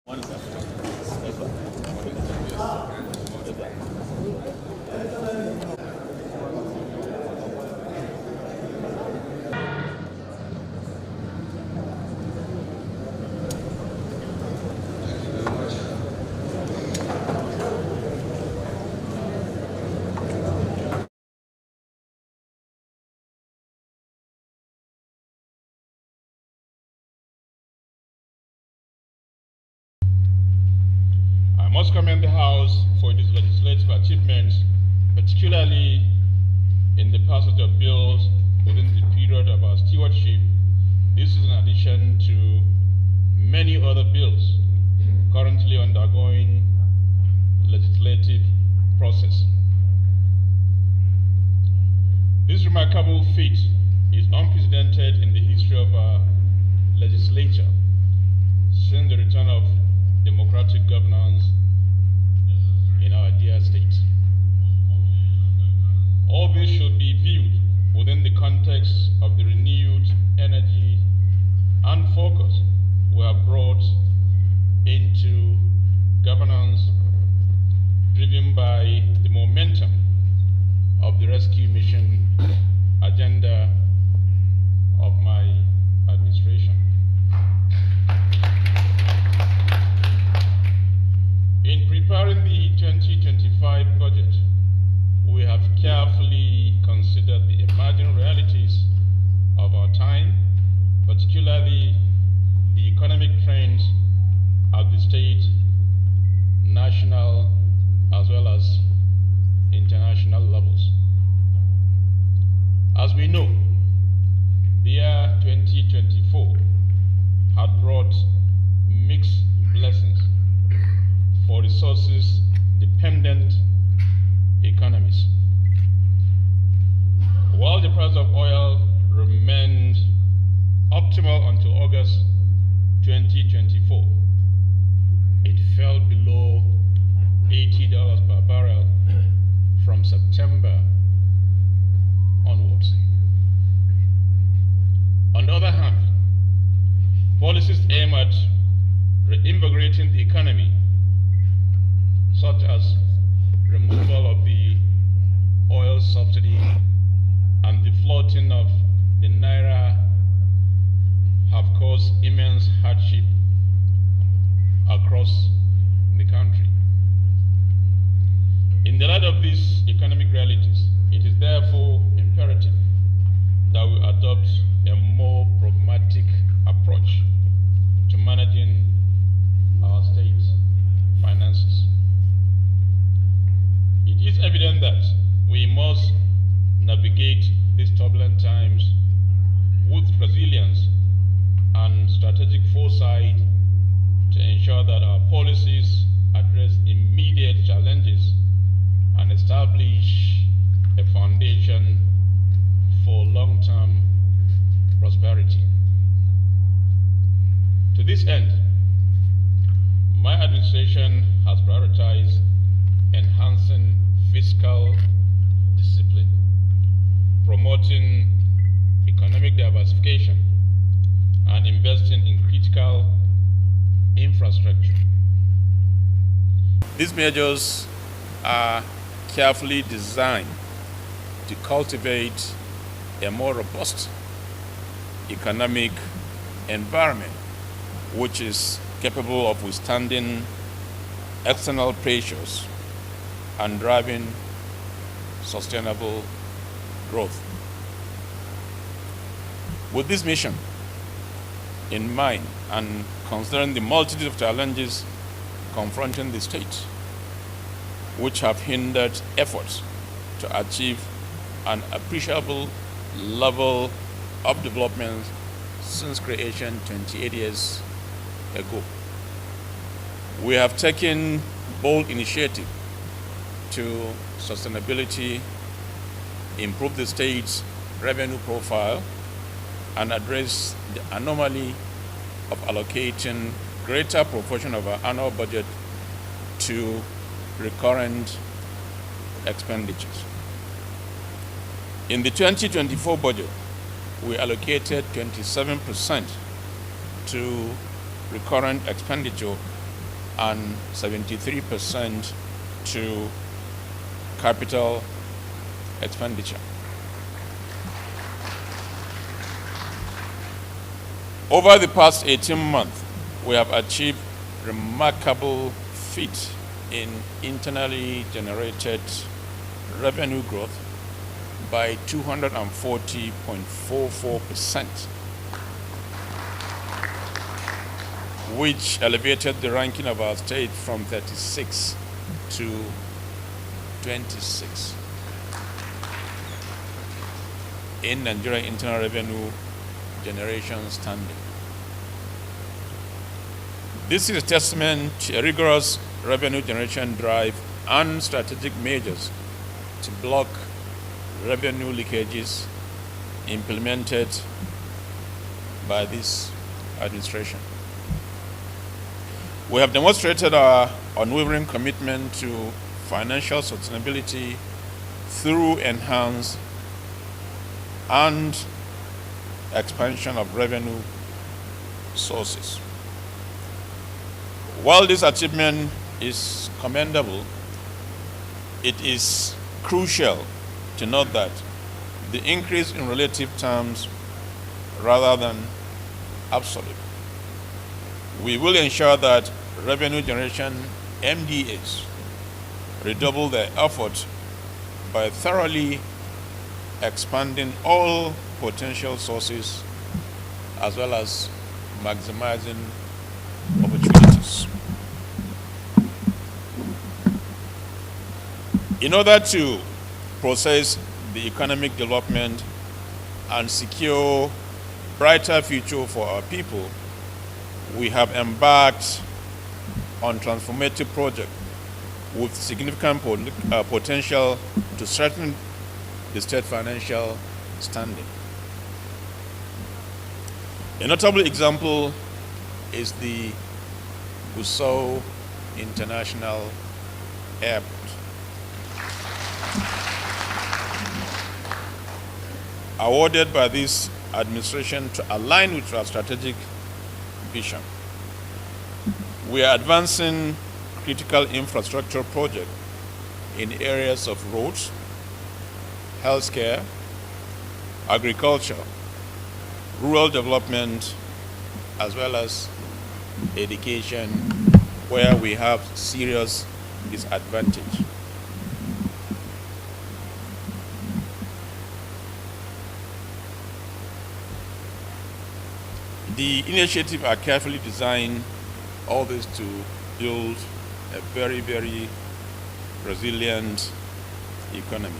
One is I must commend the House for its legislative achievements, particularly in the passage of bills within the period of our stewardship. This is in addition to many other bills currently undergoing legislative process. This remarkable feat is unprecedented in the history of our legislature since the return of democratic governance in our dear state. All this should be viewed within the context of the renewed energy and focus we have brought into governance, driven by the momentum of the rescue mission agenda of my administration. In preparing the 2025 budget, we have carefully considered the emerging realities of our time, particularly the economic trends at the state, national, as well as international levels. As we know, the year 2024 had brought mixed blessings for resources-dependent economies. While the price of oil remained optimal until August 2024, it fell below $80 per barrel from September onwards. On the other hand, policies aimed at reinvigorating the economy, such as removal of the oil subsidy and the floating of the naira, have caused immense hardship across the country. In the light of these economic realities, it is therefore imperative that we adopt a more pragmatic approach to managing our state finances. It is evident that we must navigate these turbulent times with resilience and strategic foresight to ensure that our policies address immediate challenges and establish a foundation for long-term prosperity. To this end, my administration has prioritized enhancing fiscal discipline, promoting economic diversification, and investing in critical infrastructure. These measures are carefully designed to cultivate a more robust economic environment which is capable of withstanding external pressures and driving sustainable growth. With this mission in mind and considering the multitude of challenges confronting the state, which have hindered efforts to achieve an appreciable level of development since creation 28 years ago, we have taken bold initiative to sustainability, improve the state's revenue profile, and address the anomaly of allocating greater proportion of our annual budget to recurrent expenditures. In the 2024 budget, we allocated 27% to recurrent expenditure and 73% to capital expenditure. Over the past 18 months, we have achieved remarkable feat in internally generated revenue growth by 240.44%, which elevated the ranking of our state from 36 to 26 in Nigerian internal revenue generation standing. This is a testament to a rigorous revenue generation drive and strategic measures to block revenue leakages implemented by this administration. We have demonstrated our unwavering commitment to financial sustainability through enhanced and expansion of revenue sources. While this achievement is commendable, it is crucial to note that the increase in relative terms rather than absolute. We will ensure that revenue generation MDAs redouble their effort by thoroughly expanding all potential sources as well as maximizing opportunities. In order to process the economic development and secure brighter future for our people, we have embarked on transformative project with significant potential to strengthen the state financial standing. A notable example is the Gusau International Airport. Awarded by this administration to align with our strategic vision. We are advancing critical infrastructure projects in areas of roads, healthcare, agriculture, rural development, as well as education, where we have serious disadvantage. The initiatives are carefully designed, all this to build a very, very resilient economy.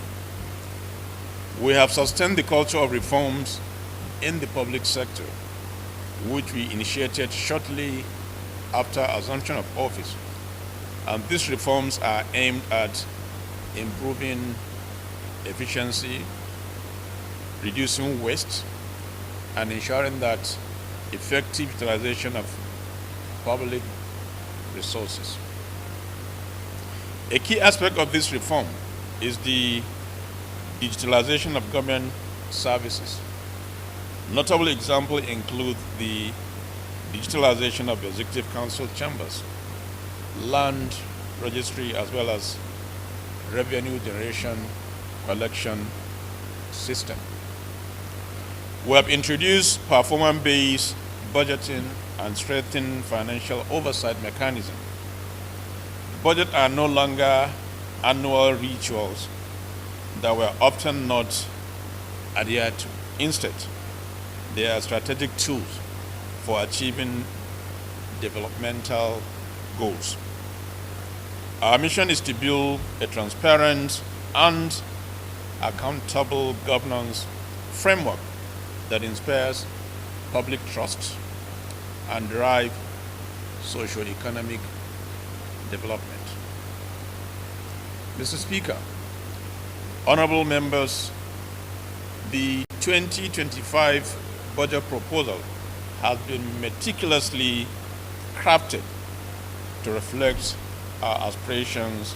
We have sustained the culture of reforms in the public sector, which we initiated shortly after assumption of office. And these reforms are aimed at improving efficiency, reducing waste, and ensuring that effective utilization of public resources. A key aspect of this reform is the digitalization of government services. Notable examples include the digitalization of the Executive Council chambers, land registry, as well as revenue generation collection system. We have introduced performance-based budgeting and strengthened financial oversight mechanism. Budgets are no longer annual rituals that were often not adhered to. Instead, they are strategic tools for achieving developmental goals. Our mission is to build a transparent and accountable governance framework that inspires public trust and drive socio-economic development. Mr. Speaker, honorable members, the 2025 budget proposal has been meticulously crafted to reflect our aspirations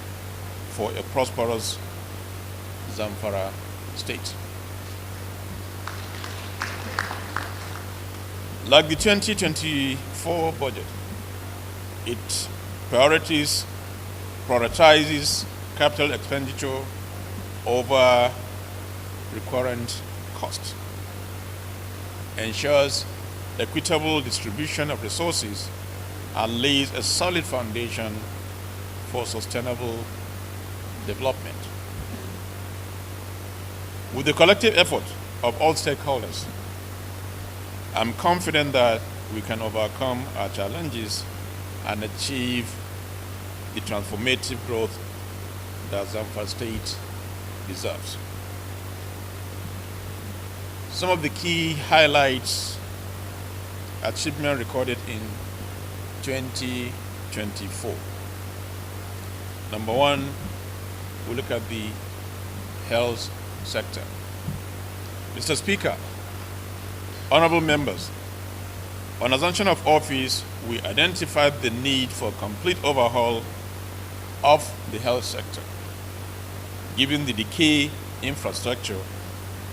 for a prosperous Zamfara state. Like the 2024 budget, it prioritizes capital expenditure over recurrent costs, ensures equitable distribution of resources, and lays a solid foundation for sustainable development. With the collective effort of all stakeholders, I'm confident that we can overcome our challenges and achieve the transformative growth that Zamfara State deserves. Some of the key highlights, achievement recorded in 2024. Number one, we look at the health sector. Mr. Speaker, honorable members, on assumption of office, we identified the need for a complete overhaul of the health sector, given the decay infrastructure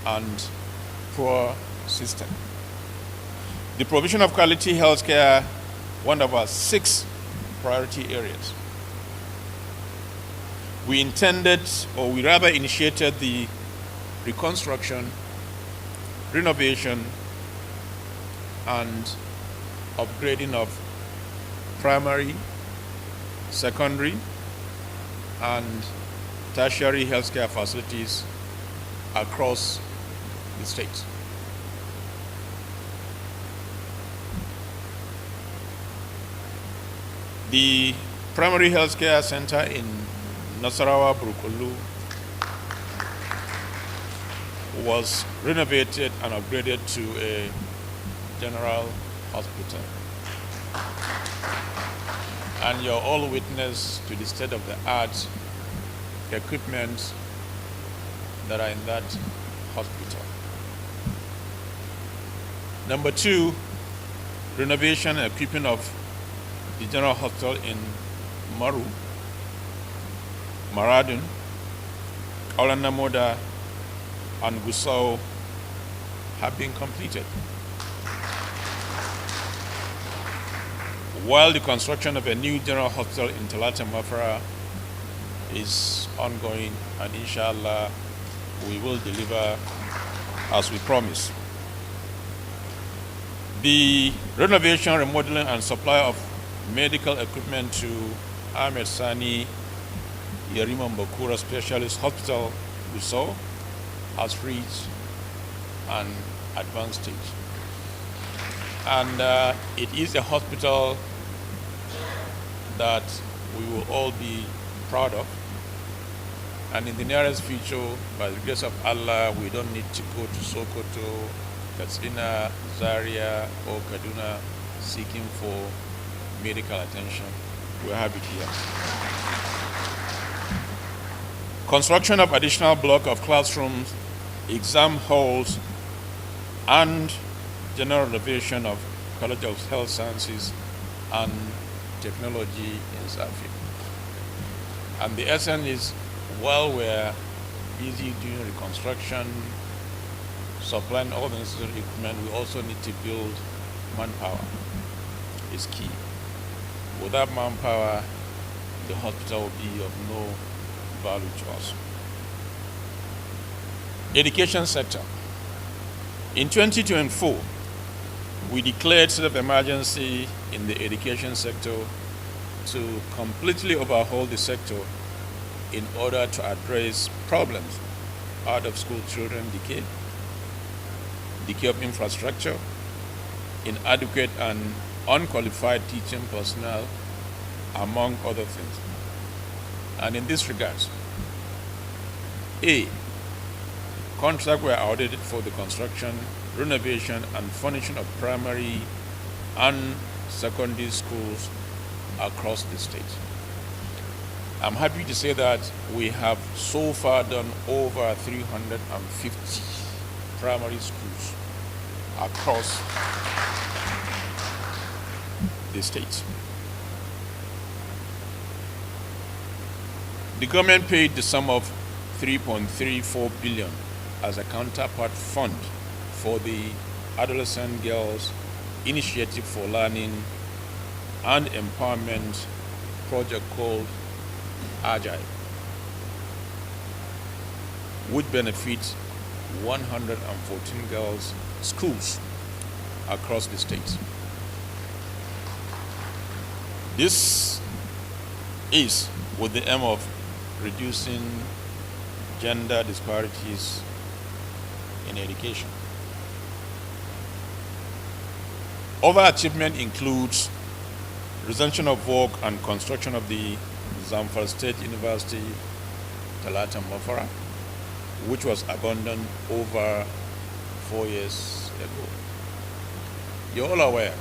and poor system. The provision of quality healthcare, one of our 6 priority areas. We initiated the reconstruction, renovation, and upgrading of primary, secondary, and tertiary healthcare facilities across the state. The primary healthcare center in Nasarawa, Burkulu, was renovated and upgraded to a general hospital. And you're all witness to the state-of-the-art equipment that are in that hospital. Number 2, renovation and equipping of the general hospital in Maru, Maradun, Olanamoda, and Gusau have been completed, while the construction of a new general hospital in Talata Mafara is ongoing, and inshallah we will deliver as we promise. The renovation, remodeling, and supply of medical equipment to Ahmed Sani Yerima Mbakura Specialist Hospital, Gusau, has reached an advanced stage. And it is a hospital that we will all be proud of. And in the nearest future, by the grace of Allah, we don't need to go to Sokoto, Katsina, Zaria, or Kaduna seeking for medical attention. We have it here. Construction of additional block of classrooms, exam halls, and general renovation of College of Health Sciences and Technology in Zafi. And the essence is, while we're busy doing reconstruction, supplying all the necessary equipment, we also need to build manpower. It's key. Without manpower, the hospital will be of no value to us. Education sector. In 2024, we declared state of emergency in the education sector to completely overhaul the sector in order to address problems out of school children decay of infrastructure, inadequate and unqualified teaching personnel, among other things. And in this regard, A, contracts were awarded for the construction, renovation, and furnishing of primary and secondary schools across the state. I'm happy to say that we have so far done over 350 primary schools across the state. The government paid the sum of 3.34 billion as a counterpart fund for the Adolescent Girls Initiative for Learning and Empowerment project called Agile, which benefits 114 girls' schools across the state. This is with the aim of reducing gender disparities in education. Other achievement includes resumption of work and construction of the Zamfara State University Talata Mafara, which was abandoned over 4 years ago. You're all aware,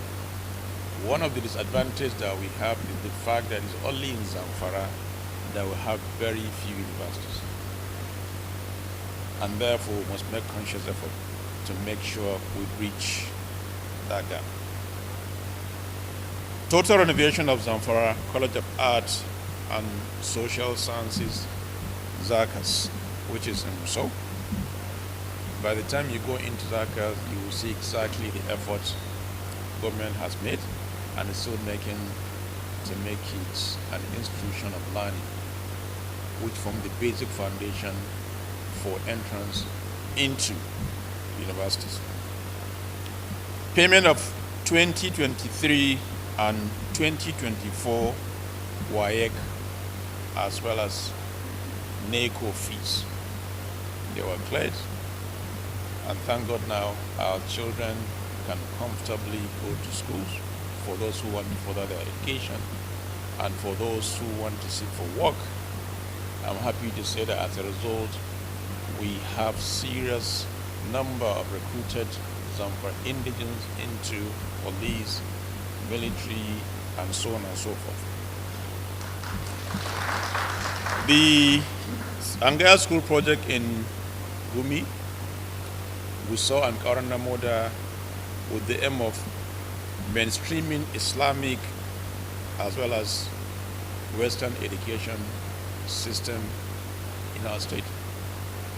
one of the disadvantages that we have is the fact that it's only in Zamfara that we have very few universities. And therefore, we must make conscious effort to make sure we reach that gap. Total renovation of Zamfara College of Art and Social Sciences, ZACAS, which is in Muso. By the time you go into ZACAS, you will see exactly the efforts government has made and is still making to make it an institution of learning, which form the basic foundation for entrance into universities. Payment of 2023 and 2024 WAEC as well as NACO fees. They were cleared, and thank God now our children can comfortably go to schools for those who want to further their education and for those who want to seek for work. I'm happy to say that as a result, we have serious number of recruited Zamfara indigents into police, military, and so on and so forth. The Angaya School project in Gumi, we saw an Karana Moda with the aim of mainstreaming Islamic as well as Western education system in our state.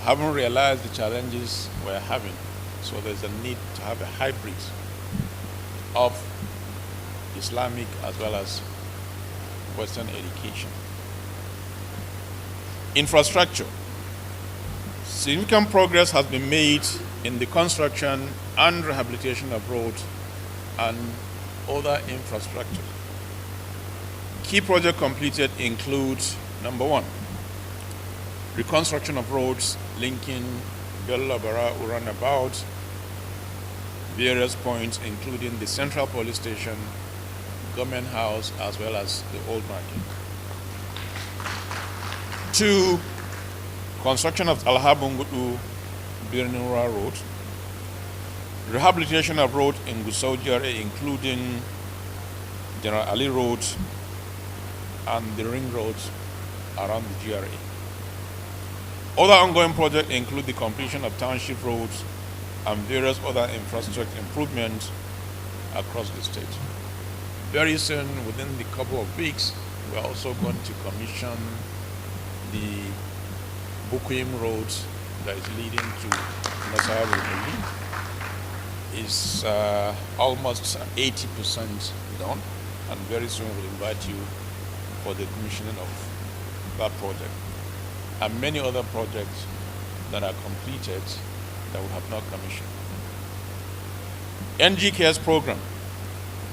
Haven't realized the challenges we're having, so there's a need to have a hybrid of Islamic as well as Western education. Infrastructure. Significant progress has been made in the construction and rehabilitation of roads and other infrastructure. Key projects completed include, number one, reconstruction of roads linking Bello Bara roundabout, various points including the Central Police Station, Government House, as well as the Old Market. Two, construction of Alhabungudu Birnura Road, rehabilitation of roads in Gusau GRA, including General Ali Road and the ring roads around the GRA. Other ongoing projects include the completion of township roads and various other infrastructure improvements across the state. Very soon, within the couple of weeks, we're also going to commission the Bukuim Road that is leading to Nassau. Is almost 80% done, and very soon we'll invite you for the commissioning of that project and many other projects that are completed that we have not commissioned. NG Cares program.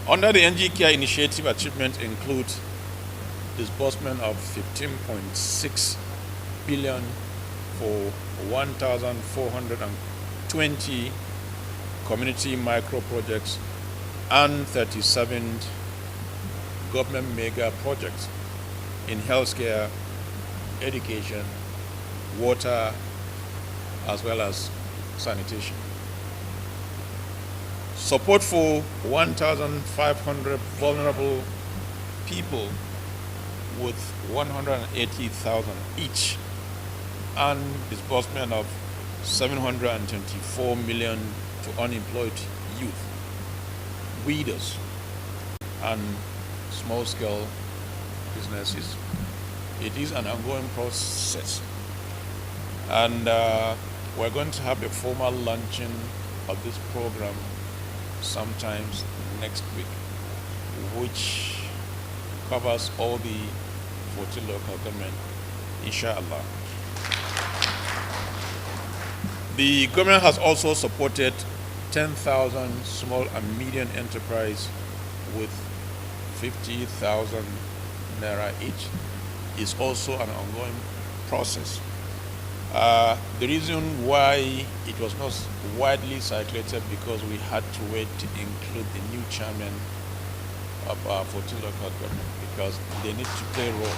Under the NG Care initiative, achievements include disbursement of 15.6 billion for 1,420 community micro projects and 37 government mega projects in healthcare, education, water, as well as sanitation. Support for 1,500 vulnerable people with 180,000 each, and disbursement of 724 million to unemployed youth, widows, and small-scale businesses. It is an ongoing process, and we're going to have a formal launching of this program sometimes next week, which covers all the 14 local government, inshallah. The government has also supported 10,000 small and medium enterprise with 50,000 naira each. Is also an ongoing process. The reason why it was not widely circulated because we had to wait to include the new chairman of our 14 local government because they need to play a role.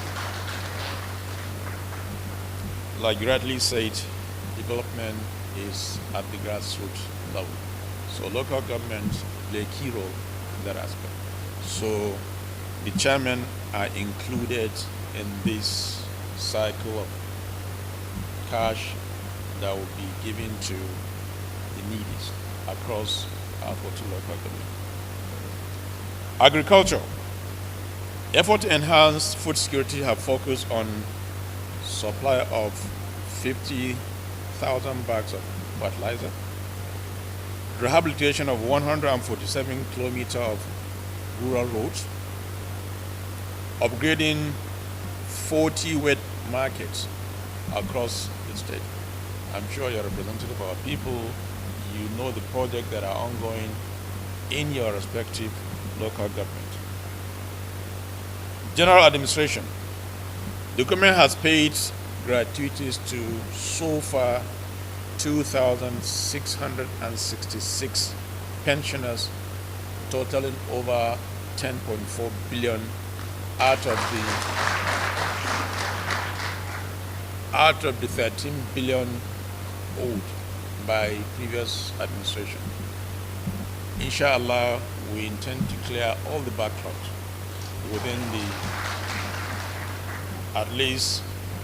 Like you rightly said, development is at the grassroots level. So local governments play a key role in that aspect. So the chairmen are included in this cycle of cash that will be given to the needy across our 14 local government. Agriculture. Effort to enhance food security have focused on supply of 50,000 bags of fertilizer, rehabilitation of 147 kilometers of rural roads, upgrading 40 wet markets across the state. I'm sure you're representative of our people. You know the projects that are ongoing in your respective local government. General administration. The government has paid gratuities to so far 2,666 pensioners, totaling over 10.4 billion out of the 13 billion owed by previous administration. Inshallah, we intend to clear all the backlogs within at least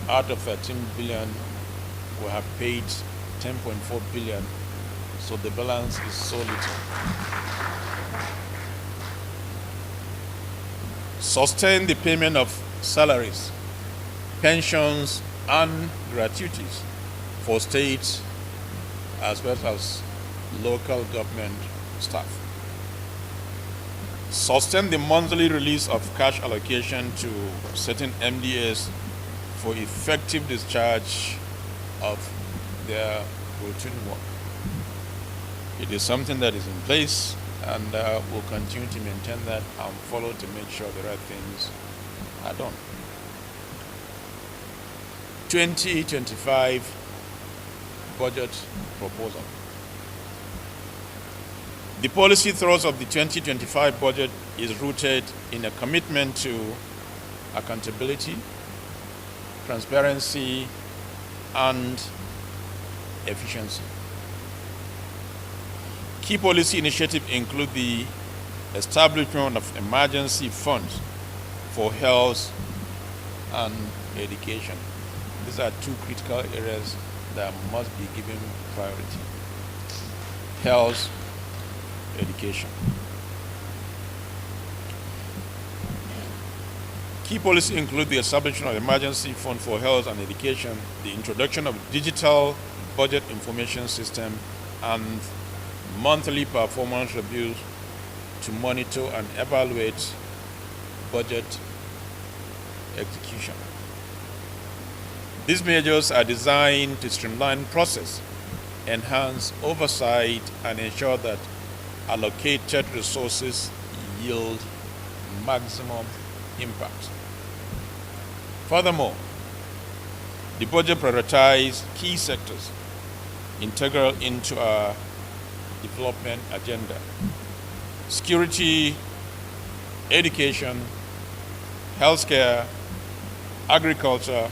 out of 13 billion, we have paid 10.4 billion, so the balance is so little. Sustain the payment of salaries, pensions, and gratuities for state as well as local government staff. Sustain the monthly release of cash allocation to certain MDAs for effective discharge of their routine work. It is something that is in place, and we'll continue to maintain that and follow to make sure the right things are done. 2025 budget proposal. The policy thrust of the 2025 budget is rooted in a commitment to accountability, transparency, and efficiency. Key policy initiatives include the establishment of emergency funds for health and education. These are two critical areas that must be given priority. Health, education. Key policies include the establishment of emergency fund for health and education, the introduction of digital budget information system, and monthly performance reviews to monitor and evaluate budget execution. These measures are designed to streamline process, enhance oversight, and ensure that allocated resources yield maximum impact. Furthermore, the budget prioritizes key sectors integral into our development agenda: security, education, healthcare, agriculture,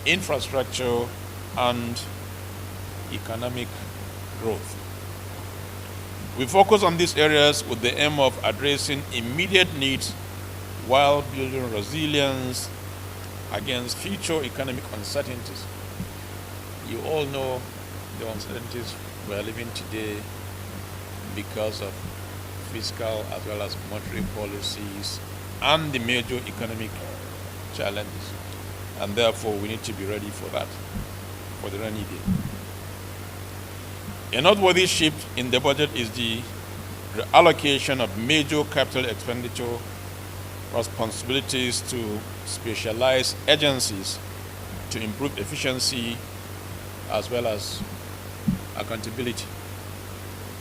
infrastructure, and economic growth. We focus on these areas with the aim of addressing immediate needs while building resilience against future economic uncertainties. You all know the uncertainties we are living today because of fiscal as well as monetary policies and the major economic challenges. And therefore, we need to be ready for that, for the rainy day. A noteworthy shift in the budget is the reallocation of major capital expenditure responsibilities to specialized agencies to improve efficiency as well as accountability.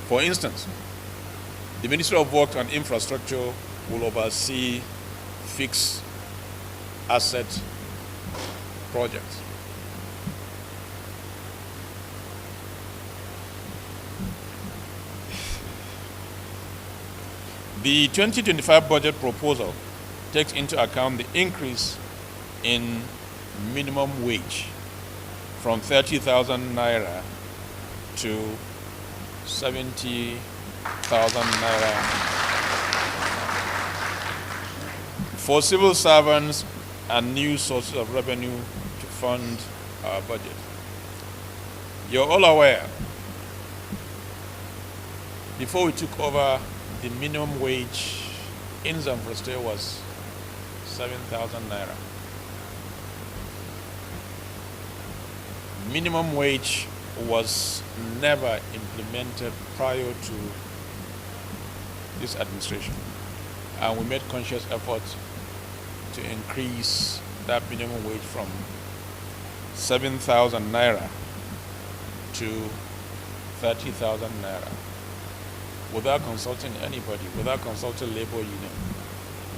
For instance, the Ministry of Works and Infrastructure will oversee fixed asset projects. The 2025 budget proposal takes into account the increase in minimum wage from 30,000 naira to 70,000 naira for civil servants and new sources of revenue to fund our budget. You're all aware, before we took over, the minimum wage in Zamfara State was 7,000 naira. Minimum wage was never implemented prior to this administration, and we made conscious efforts to increase that minimum wage from 7,000 naira to 30,000 naira without consulting anybody, without consulting labor union.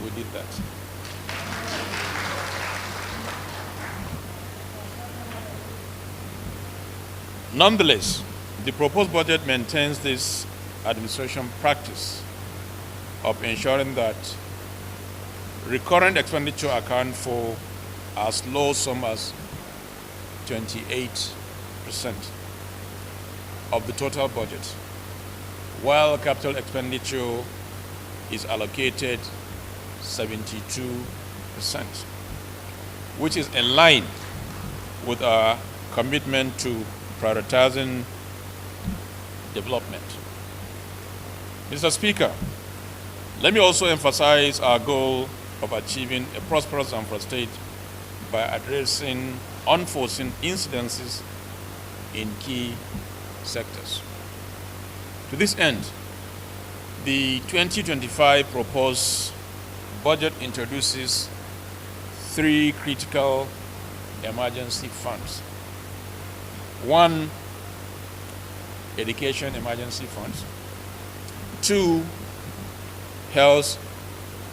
We did that. Nonetheless, the proposed budget maintains this administration practice of ensuring that recurrent expenditure account for as low sum as 28% of the total budget, while capital expenditure is allocated 72%, which is in line with our commitment to prioritizing development. Mr. Speaker, let me also emphasize our goal of achieving a prosperous Zamfara State by addressing unforeseen incidences in key sectors. To this end, the 2025 proposed budget introduces 3 critical emergency funds. 1, education emergency funds. 2, health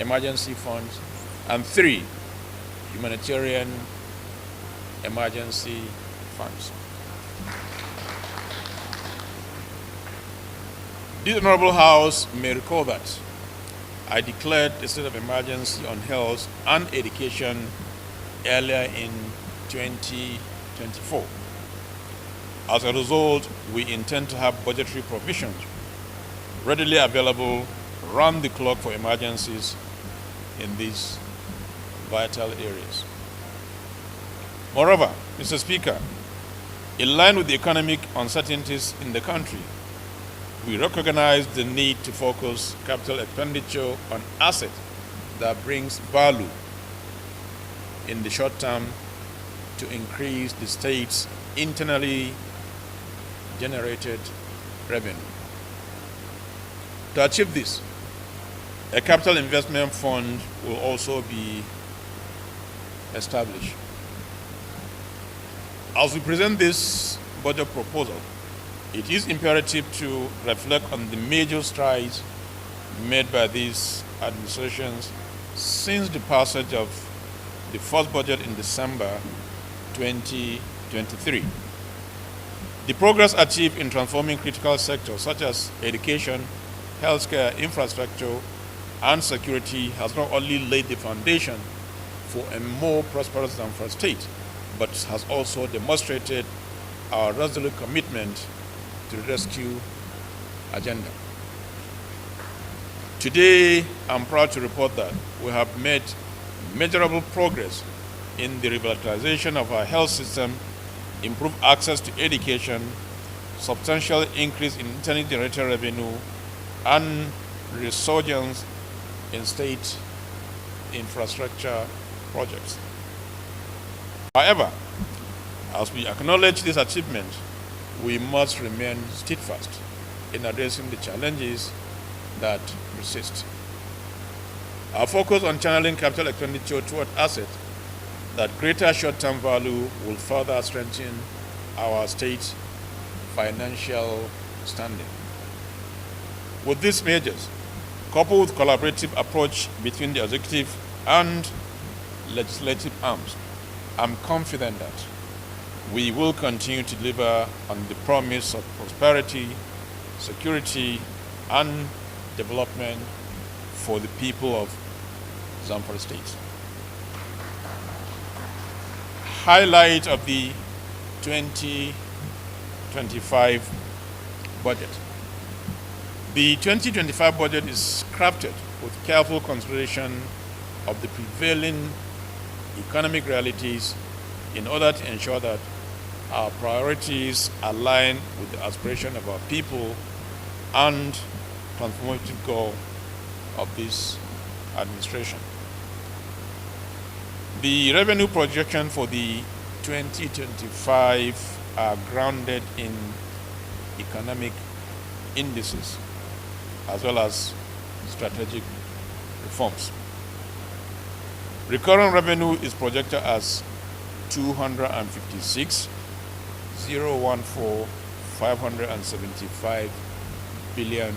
emergency funds. And 3, humanitarian emergency funds. This Honorable House may recall that I declared a state of emergency on health and education earlier in 2024. As a result, we intend to have budgetary provisions readily available round the clock for emergencies in these vital areas. Moreover, Mr. Speaker, in line with the economic uncertainties in the country, we recognize the need to focus capital expenditure on assets that brings value in the short term to increase the state's internally generated revenue. To achieve this, a capital investment fund will also be established. As we present this budget proposal, it is imperative to reflect on the major strides made by these administrations since the passage of the first budget in December 2023. The progress achieved in transforming critical sectors such as education, healthcare, infrastructure, and security has not only laid the foundation for a more prosperous Zamfara State, but has also demonstrated our resolute commitment to the rescue agenda. Today, I'm proud to report that we have made measurable progress in the revitalization of our health system, improved access to education, substantial increase in internally generated revenue, and resurgence in state infrastructure projects. However, as we acknowledge this achievement, we must remain steadfast in addressing the challenges that persist. Our focus on channeling capital expenditure toward assets that greater short-term value will further strengthen our state's financial standing. With these measures, coupled with collaborative approach between the executive and legislative arms, I'm confident that we will continue to deliver on the promise of prosperity, security, and development for the people of Zamfara State. Highlight of the 2025 budget. The 2025 budget is crafted with careful consideration of the prevailing economic realities in order to ensure that our priorities align with the aspiration of our people and transformative goal of this administration. The revenue projection for the 2025 are grounded in economic indices as well as strategic reforms. Recurrent revenue is projected as 256,014,575 billion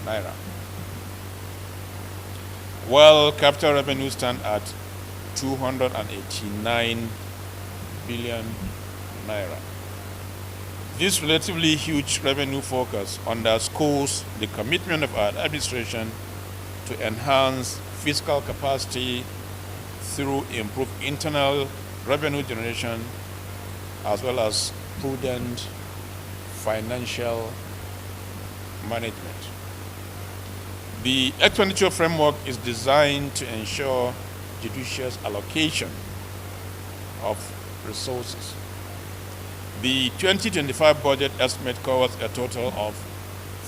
naira, while capital revenue stand at 289 billion naira. This relatively huge revenue focus underscores the commitment of our administration to enhance fiscal capacity through improved internal revenue generation as well as prudent financial management. The expenditure framework is designed to ensure judicious allocation of resources. The 2025 budget estimate covers a total of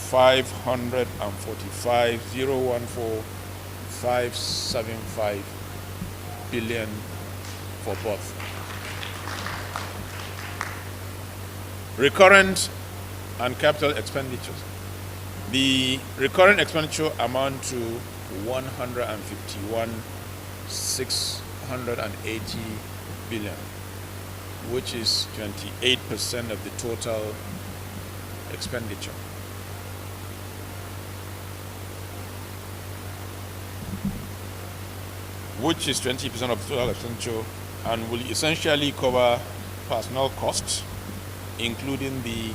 545,014,575 billion for both recurrent and capital expenditures. The recurrent expenditure amount to 151,680 billion, which is 28% of the total expenditure. Which is 20% of the total expenditure and will essentially cover personnel costs, including the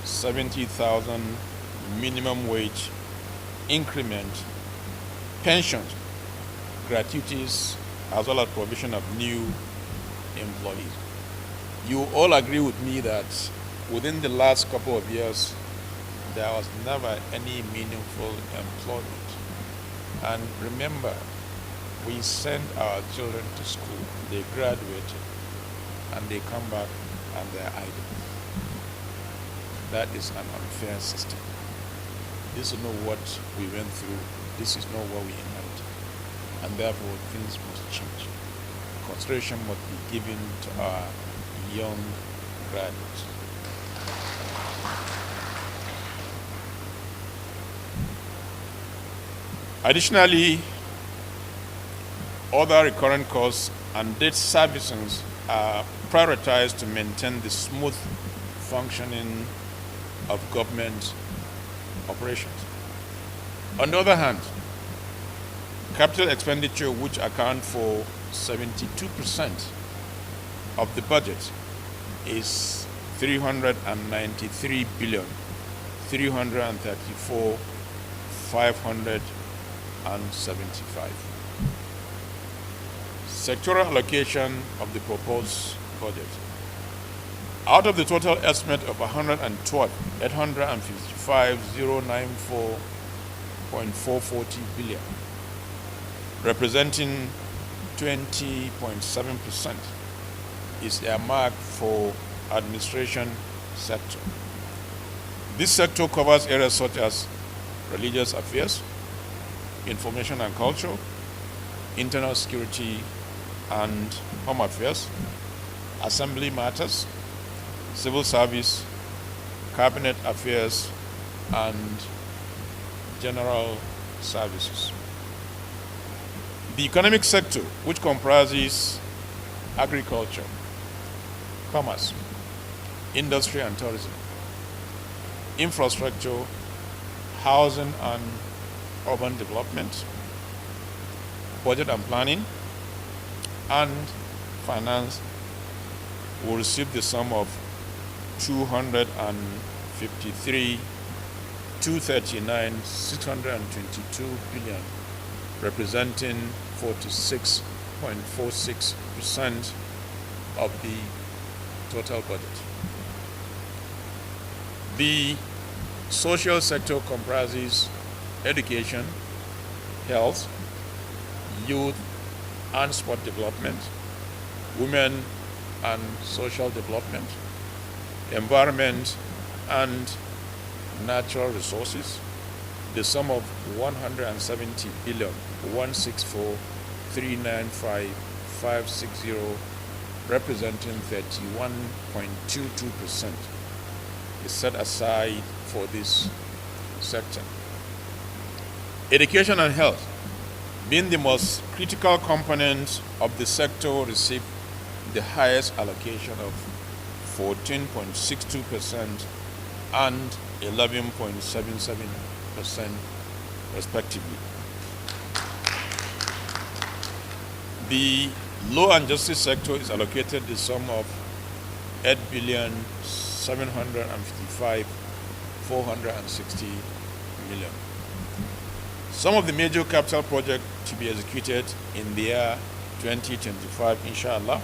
70,000 minimum wage increment, pensions, gratuities, as well as provision of new employees. You all agree with me that within the last couple of years, there was never any meaningful employment. And remember, we send our children to school, they graduate, and they come back and they're idle. That is an unfair system. This is not what we went through. This is not what we inherited. And therefore, things must change. Consideration must be given to our young graduates. Additionally, other recurrent costs and debt servicings are prioritized to maintain the smooth functioning of government operations. On the other hand, capital expenditure, which account for 72% of the budget, is 393 billion 334 575. Sectoral allocation of the proposed budget. Out of the total estimate of 112,855,094.440 billion, representing 20.7%, is earmarked for administration sector. This sector covers areas such as religious affairs, information and culture, internal security and home affairs, assembly matters, civil service, cabinet affairs, and general services. The economic sector, which comprises agriculture, commerce, industry and tourism, infrastructure, housing and urban development, budget and planning, and finance, will receive the sum of 622 billion, representing 46.46% of the total budget. The social sector comprises education, health, youth and sport development, women and social development, environment and natural resources, the sum of 170 billion 164,395,560, representing 31.22%, is set aside for this sector. Education and health, being the most critical component of the sector, received the highest allocation of 14.62% and 11.77%, respectively. The law and justice sector is allocated the sum of 8,755,460 million. Some of the major capital projects to be executed in the year 2025, inshallah.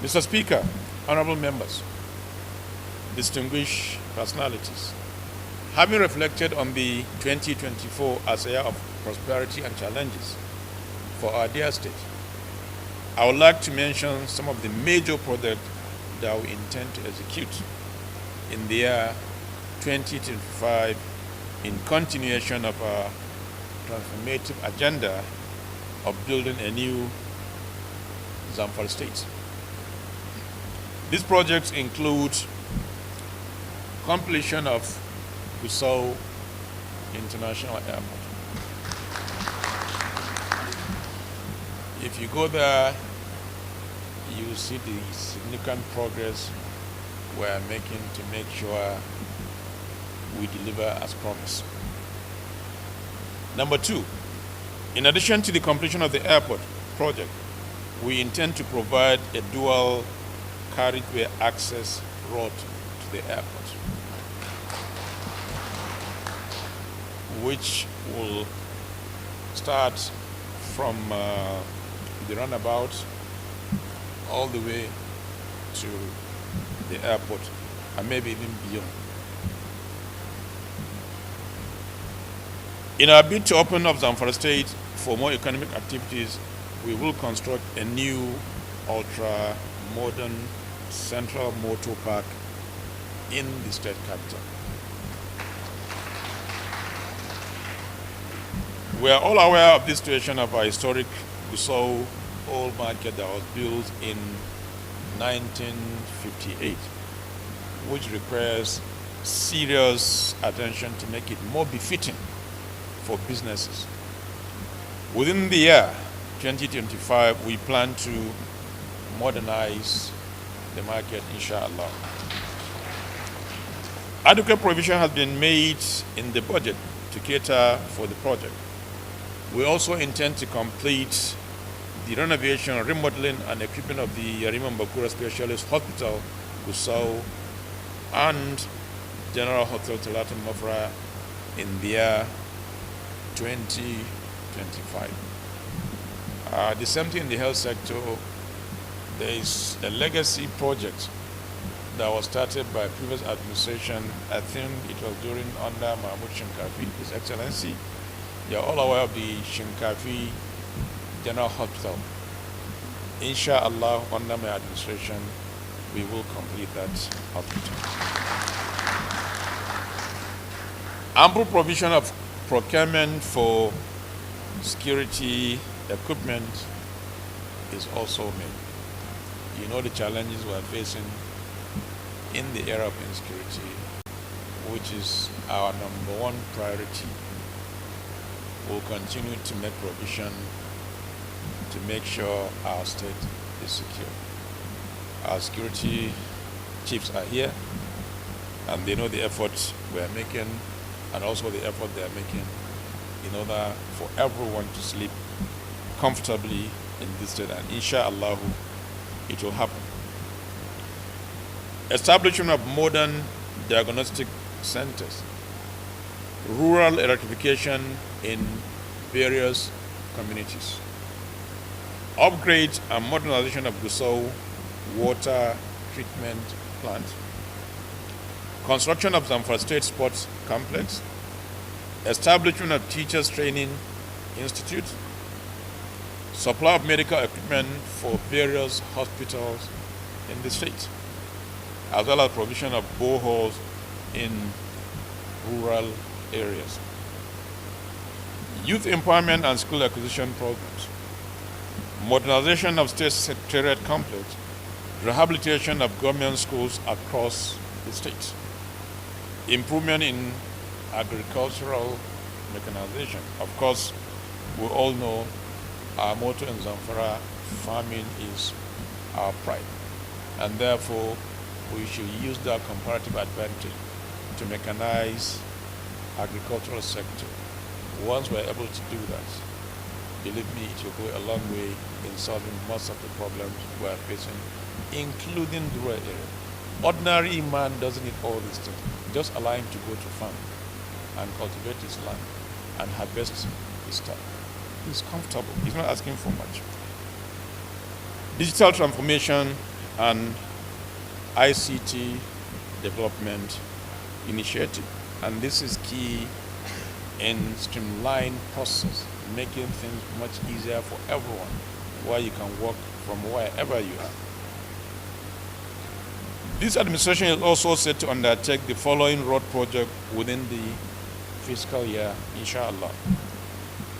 Mr. Speaker, honorable members, distinguished personalities, having reflected on the 2024 as a year of prosperity and challenges for our dear state, I would like to mention some of the major projects that we intend to execute in the year 2025 in continuation of our transformative agenda of building a new Zamfara state. These projects include completion of Gusau International Airport. If you go there, you will see the significant progress we are making to make sure we deliver as promised. Number two, in addition to the completion of the airport project, we intend to provide a dual carriageway access road to the airport, which will start from the runabout all the way to the airport and maybe even beyond. In our bid to open up Zamfara State for more economic activities, we will construct a new ultra-modern central motor park in the state capital. We are all aware of the situation of our historic Gusau old market that was built in 1958, which requires serious attention to make it more befitting for businesses. Within the year 2025, we plan to modernize the market, inshallah. Adequate provision has been made in the budget to cater for the project. We also intend to complete the renovation, remodeling, and equipping of the Yarima Bakura Specialist Hospital, Gusau, and General Hotel Talatin Mafra in the year 2025. The same thing in the health sector. There is a legacy project that was started by previous administration. I think it was under Mahmoud Shinkafi, His Excellency. You are all aware of the Shinkafi General Hospital. Inshallah, under my administration, we will complete that hospital. Ample provision of procurement for security equipment is also made. You know the challenges we are facing in the area of insecurity, which is our number one priority. We'll continue to make provision to make sure our state is secure. Our security chiefs are here, and they know the efforts we are making, and also the effort they are making in order for everyone to sleep comfortably in this state, and inshallah it will happen. Establishment of modern diagnostic centers, rural electrification in various communities, upgrade and modernization of Gusau water treatment plant, construction of Zamfara State Sports Complex, establishment of Teachers Training Institute, supply of medical equipment for various hospitals in the state, as well as provision of boreholes in rural areas. Youth empowerment and school acquisition programs, modernization of state secretariat complex, rehabilitation of government schools across the state, improvement in agricultural mechanization. Of course, we all know our motto in Zamfara, farming is our pride, and therefore we should use that comparative advantage to mechanize agricultural sector. Once we're able to do that, believe me, it will go a long way in solving most of the problems we're facing, including the rural area. Ordinary man doesn't need all these things. Just allow him to go to farm and cultivate his land and harvest his stuff. He's comfortable. He's not asking for much. Digital transformation and ICT development initiative. And this is key in streamline process, making things much easier for everyone, where you can work from wherever you are. This administration is also set to undertake the following road project within the fiscal year, inshallah.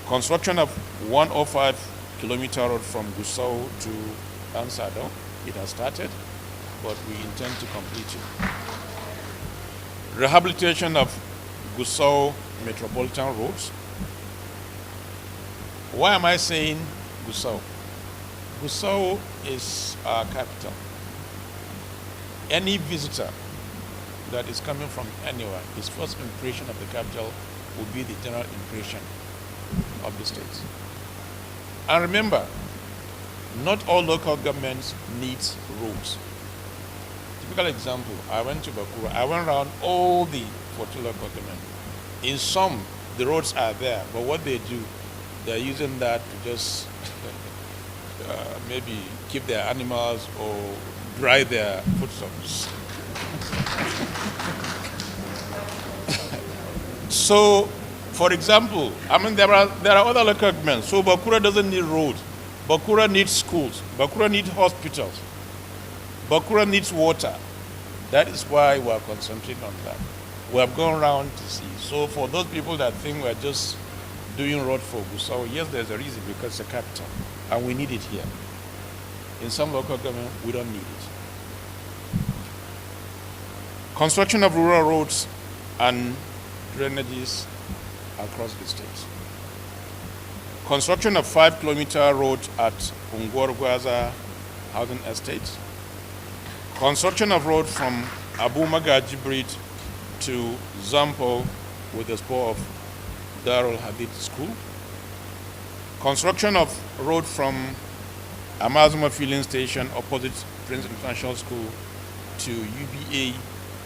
Construction of 105-kilometer road from Gusau to Ansado. It has started, but we intend to complete it. Rehabilitation of Gusau metropolitan roads. Why am I saying Gusau? Gusau is our capital. Any visitor that is coming from anywhere, his first impression of the capital will be the general impression of the state. And remember, not all local governments need roads. Typical example, I went to Bakura. I went around all the 14 local governments. In some, the roads are there, but what they do, they're using that to just maybe keep their animals or dry their foodstuffs. So, for example, I mean, there are other local governments. So Bakura doesn't need roads. Bakura needs schools. Bakura needs hospitals. Bakura needs water. That is why we are concentrating on that. We have gone around to see. So for those people that think we're just doing road for Gusau, yes, there's a reason, because it's a capital, and we need it here. In some local government, we don't need it. Construction of rural roads and drainages across the state. Construction of 5-kilometer road at Ungwargwaza Housing Estate. Construction of road from Abu Magaji Bridge to Zampo with the spur of Darul Hadith School. Construction of road from Amazuma Filling Station opposite Prince International School to UBA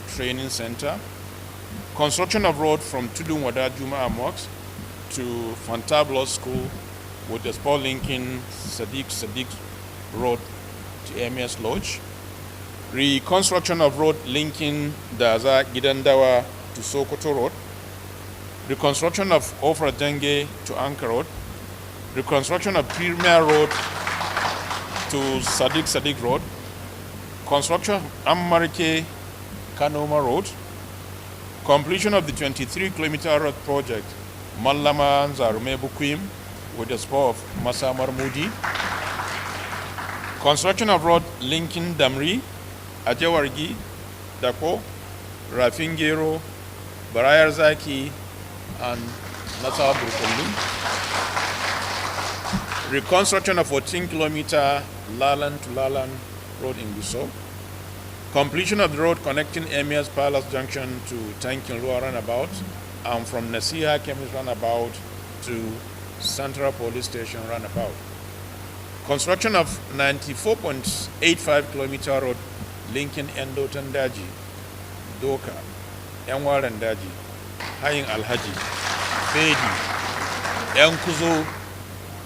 Training Center. Construction of road from Tudun Wada Juma Mosque to Fantablo School with the spur linking Sadiq Road to MS Lodge. Reconstruction of road linking Daza Gidandawa to Sokoto Road. Reconstruction of Ofra Denge to Anchor Road. Reconstruction of Premier Road to Sadiq Road. Construction of Amarike Kanoma Road. Completion of the 23-kilometer road project Malama Zarume Bukwim with the spur of Masa Marmudi. Construction of road linking Damri, Ajawargi, Dako, Rafingero, Barayar Zaki, and Nassau Burkundu. reconstruction of 14-kilometer Lalan to Lalan road in Gusau, completion of the road connecting Emir's Palace Junction to Tankin Lua roundabout, and from Nasiha Chemist roundabout to Central Police Station roundabout. Construction of 94.85 kilometer road linking Endoton Daji, Doka, Yanwaran Daji, Hayin Alhaji, Bedi, Yankuzo,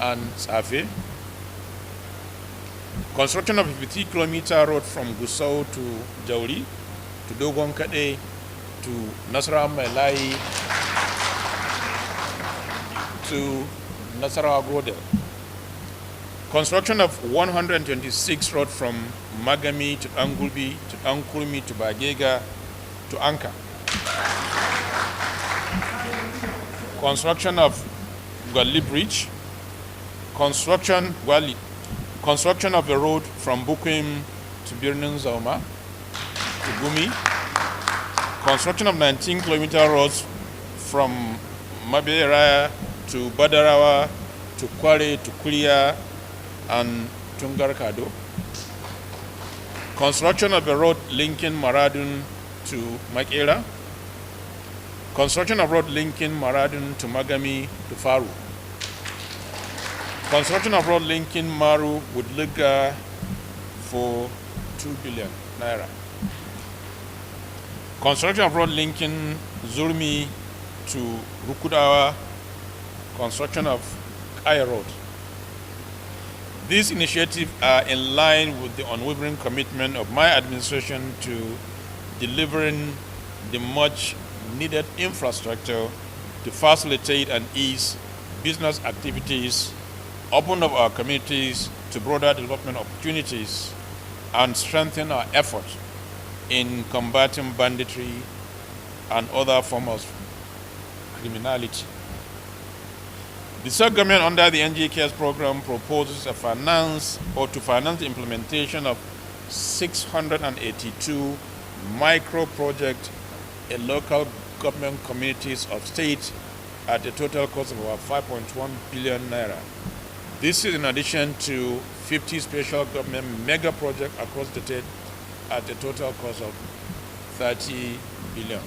and Safi. Construction of a 50-kilometer road from Gusau to Jauri, to Dogon Kade, to Nasra Melai, to Nasara Godel. Construction of 126 road from Magami to Angulbi to Ankulmi to Bagega to Anka. Construction of Gwali Bridge. Construction of the road from Bukwim to Birnin Zauma to Gumi. Construction of 19-kilometer roads from Mabera to Badarawa to Kware to Kuria and Tungarkado. Construction of the road linking Maradun to Makera. Construction of road linking Maradun to Magami to Faru. Construction of road linking Maru with Liga for 2 billion naira. Construction of road linking Zurmi to Rukudawa. Construction of Kaya Road. These initiatives are in line with the unwavering commitment of my administration to delivering the much needed infrastructure to facilitate and ease business activities, open up our communities to broader development opportunities, and strengthen our efforts in combating banditry and other forms of criminality. The State government under the NGKS program proposes to finance the implementation of 682 micro projects in local government communities of state at a total cost of about 5.1 billion naira. This is in addition to 50 special government mega projects across the state at a total cost of 30 billion.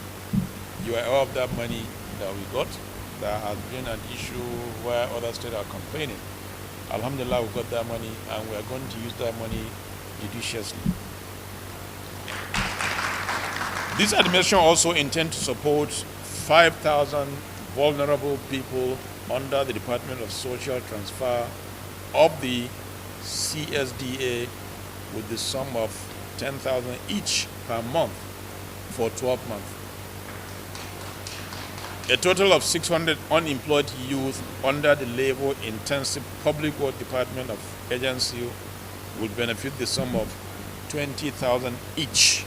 You are aware of that money that we got. There has been an issue where other states are complaining. Alhamdulillah, we got that money and we are going to use that money judiciously. This administration also intends to support 5,000 vulnerable people under the Department of Social Transfer of the CSDA with the sum of 10,000 each per month for 12 months. A total of 600 unemployed youth under the labor-intensive Public Works Department of Agency will benefit the sum of 20,000 each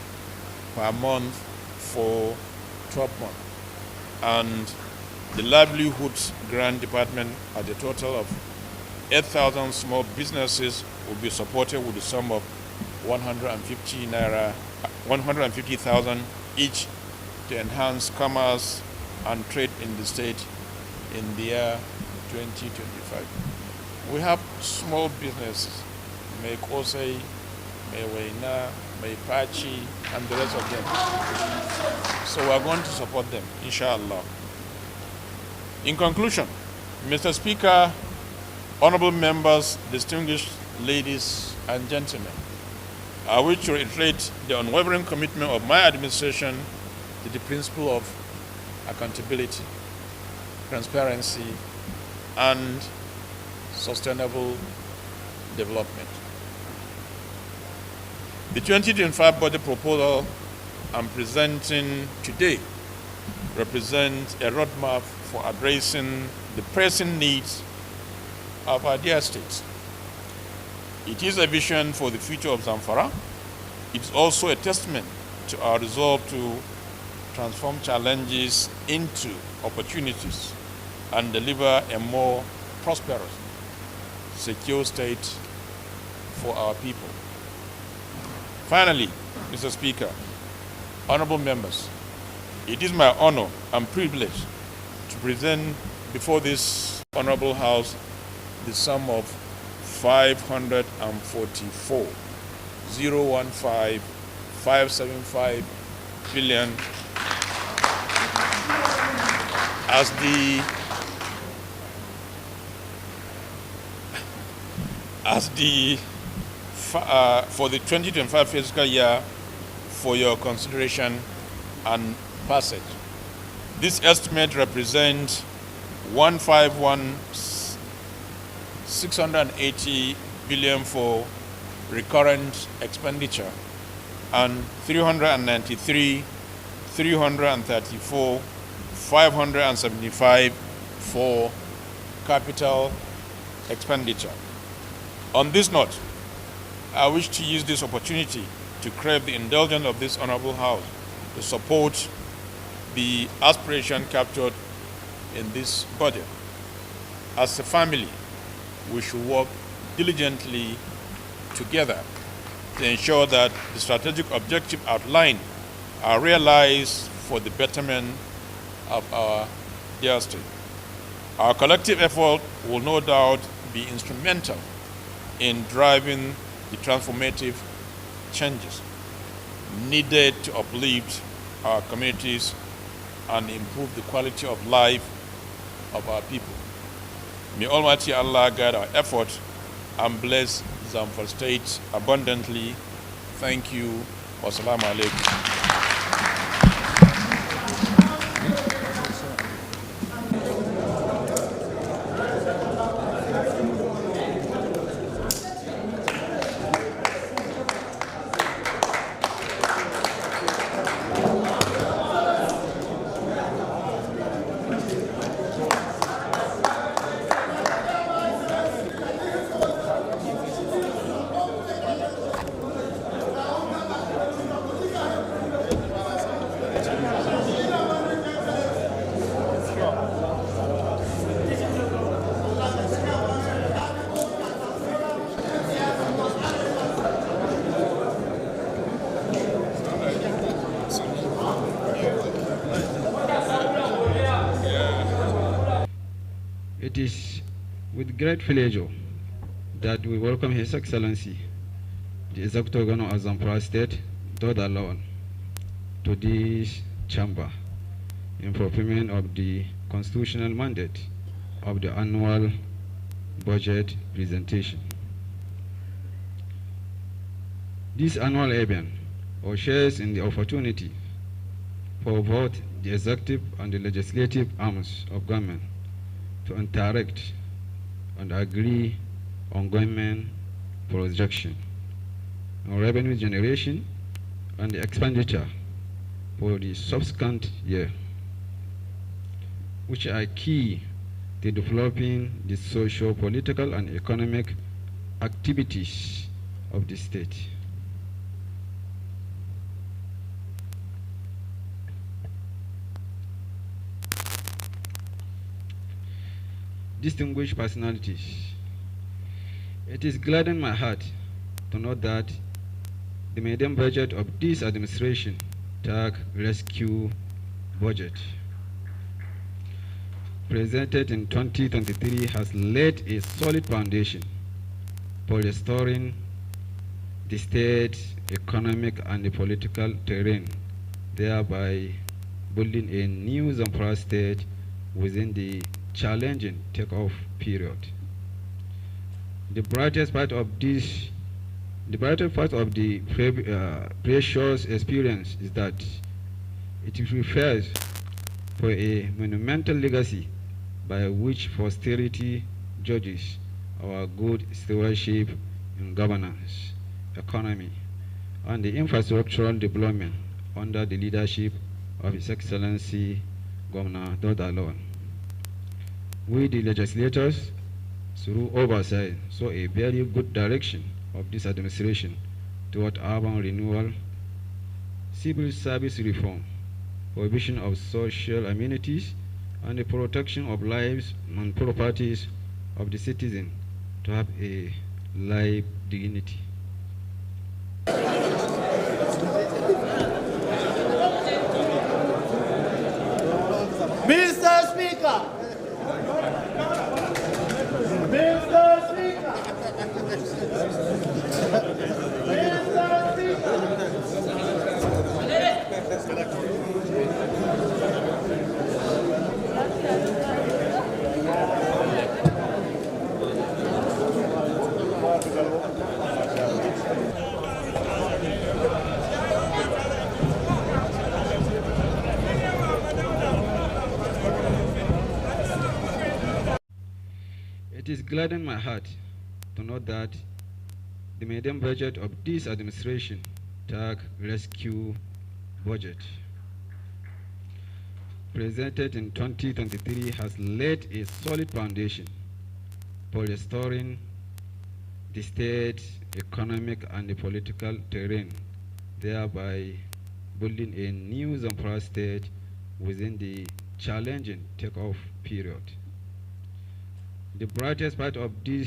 per month for 12 months. And the Livelihoods Grant Department at a total of 8,000 small businesses will be supported with the sum of 150,000 each to enhance commerce and trade in the state in the year 2025. We have small businesses, May Kosei, May Waina, May Pachi, and the rest of them. So we are going to support them, inshallah. In conclusion, Mr. Speaker, honorable members, distinguished ladies and gentlemen, I wish to reiterate the unwavering commitment of my administration to the principle of accountability, transparency, and sustainable development. The 2025 budget proposal I'm presenting today represents a roadmap for addressing the pressing needs of our dear states. It is a vision for the future of Zamfara. It's also a testament to our resolve to transform challenges into opportunities and deliver a more prosperous, secure state for our people. Finally, Mr. Speaker, honorable members, it is my honor and privilege to present before this honorable House the sum of 544 575 billion for the 2025 fiscal year for your consideration and passage. This estimate represents 680 billion for recurrent expenditure and 334 575 for capital expenditure. On this note, I wish to use this opportunity to crave the indulgence of this honorable House to support the aspiration captured in this budget. As a family, we should work diligently together to ensure that the strategic objectives outlined are realized for the betterment of our dear state. Our collective effort will no doubt be instrumental in driving the transformative changes needed to uplift our communities and improve the quality of life of our people. May Almighty Allah guide our effort and bless Zamfara State abundantly. Thank you. Wassalamu alaikum. It is with great pleasure that we welcome His Excellency, the Executive Governor of Zamfara State, Dauda Lawal, to this chamber in fulfillment of the constitutional mandate of the annual budget presentation. This annual event shares in the opportunity for both the executive and the legislative arms of government to interact and agree on government projection, on revenue generation, and the expenditure for the subsequent year, which are key to developing the social, political, and economic activities of the state. Distinguished personalities, it is gladdening my heart to note that the medium budget of this administration, TAG Rescue Budget, presented in 2023 has laid a solid foundation for restoring the state's economic and political terrain, thereby building a new Zamfara state within the challenging takeoff period. The brightest part of the precious experience is that it refers for a monumental legacy by which posterity judges our good stewardship in governance, economy, and the infrastructural development under the leadership of His Excellency Governor Dauda Lawal. We, the legislators, through oversight, saw a very good direction of this administration toward urban renewal, civil service reform, provision of social amenities, and the protection of lives and properties of the citizen to have a life dignity. Mr. Speaker, Mr. gladdened my heart to note that the median budget of this administration, tag rescue budget, presented in 2023 has laid a solid foundation for restoring the state's economic and the political terrain, thereby building a new Zamfara state within the challenging takeoff period. The brightest part of the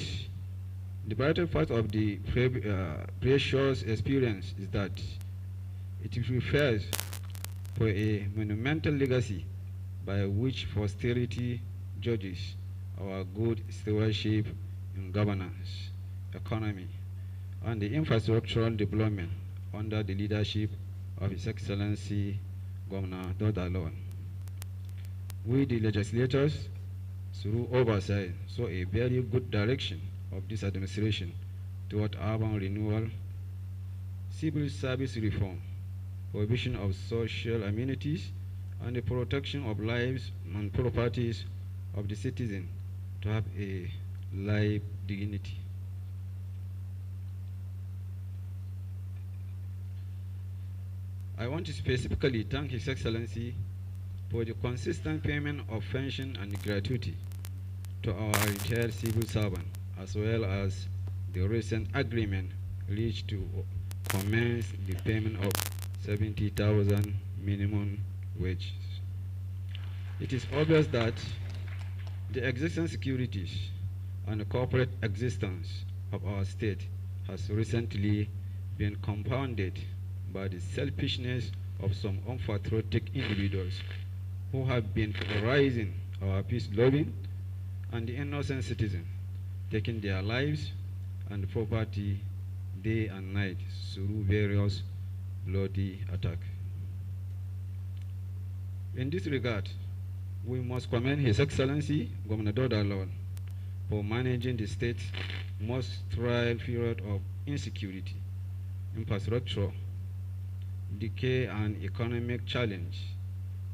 precious experience is that it refers for a monumental legacy by which posterity judges our good stewardship in governance, economy, and the infrastructural development under the leadership of His Excellency Governor Dauda Lawal. We, the legislators, through oversight, saw a very good direction of this administration toward urban renewal, civil service reform, provision of social amenities, and the protection of lives and properties of the citizen to have a life dignity. I want to specifically thank His Excellency for the consistent payment of pension and gratuity to our retired civil servants, as well as the recent agreement reached to commence the payment of 70,000 minimum wages. It is obvious that the existing securities and the corporate existence of our state has recently been compounded by the selfishness of some unpatriotic individuals who have been terrorizing our peace-loving and the innocent citizens, taking their lives and property day and night through various bloody attacks. In this regard, we must commend His Excellency Governor Dauda Lawal for managing the state's most trial period of insecurity, infrastructure, decay, and economic challenge,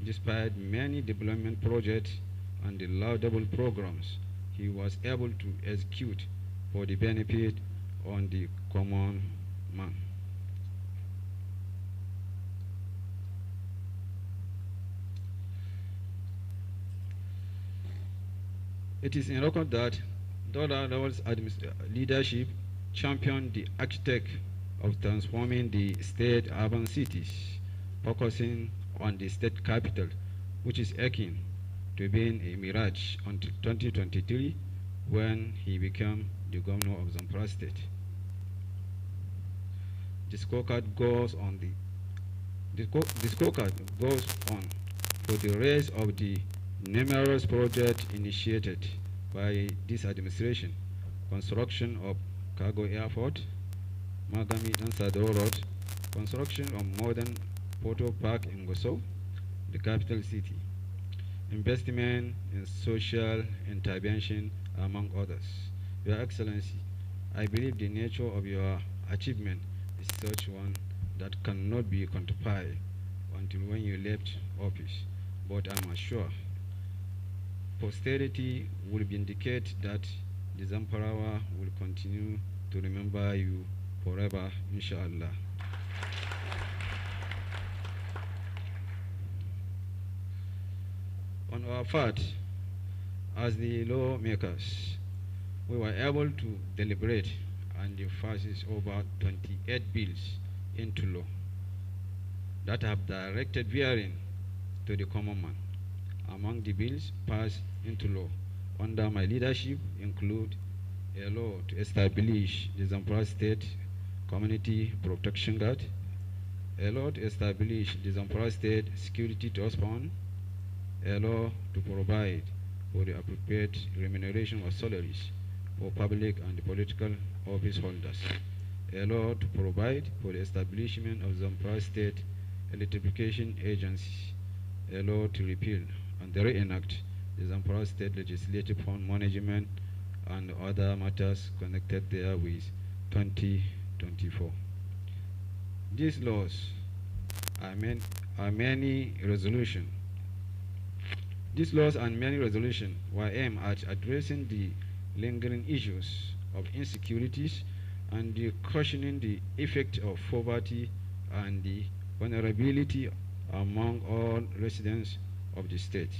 despite many development projects and the laudable programs he was able to execute for the benefit of the common man. It is in record that Dauda Lawal's leadership championed the architect of transforming the state urban cities, focusing on the state capital, which is akin to being a mirage until 2023, when he became the governor of Zamfara State. The scorecard goes on for the rest of the numerous projects initiated by this administration: construction of cargo airport, Magami Dansado Road, construction of modern photo park in Gusau, the capital city, investment in social intervention, among others. Your Excellency, I believe the nature of your achievement is such one that cannot be quantified until when you left office, but I'm sure posterity will vindicate that the Zamfarawa will continue to remember you forever, inshallah. On our part, as the lawmakers, we were able to deliberate and pass over 28 bills into law that have directed bearing to the common man. Among the bills passed into law under my leadership include a law to establish the Zamfara State Community Protection Guard, a law to establish the Zamfara State Security Trust Fund, a law to provide for the appropriate remuneration of salaries for public and political office holders, a law to provide for the establishment of Zamfara State Electrification Agency, a law to repeal and reenact the Zamfara State Legislative Fund Management and other matters connected therewith 2024. These laws are many resolutions. These laws and many resolutions were aimed at addressing the lingering issues of insecurities and cushioning the effect of poverty and the vulnerability among all residents of the state.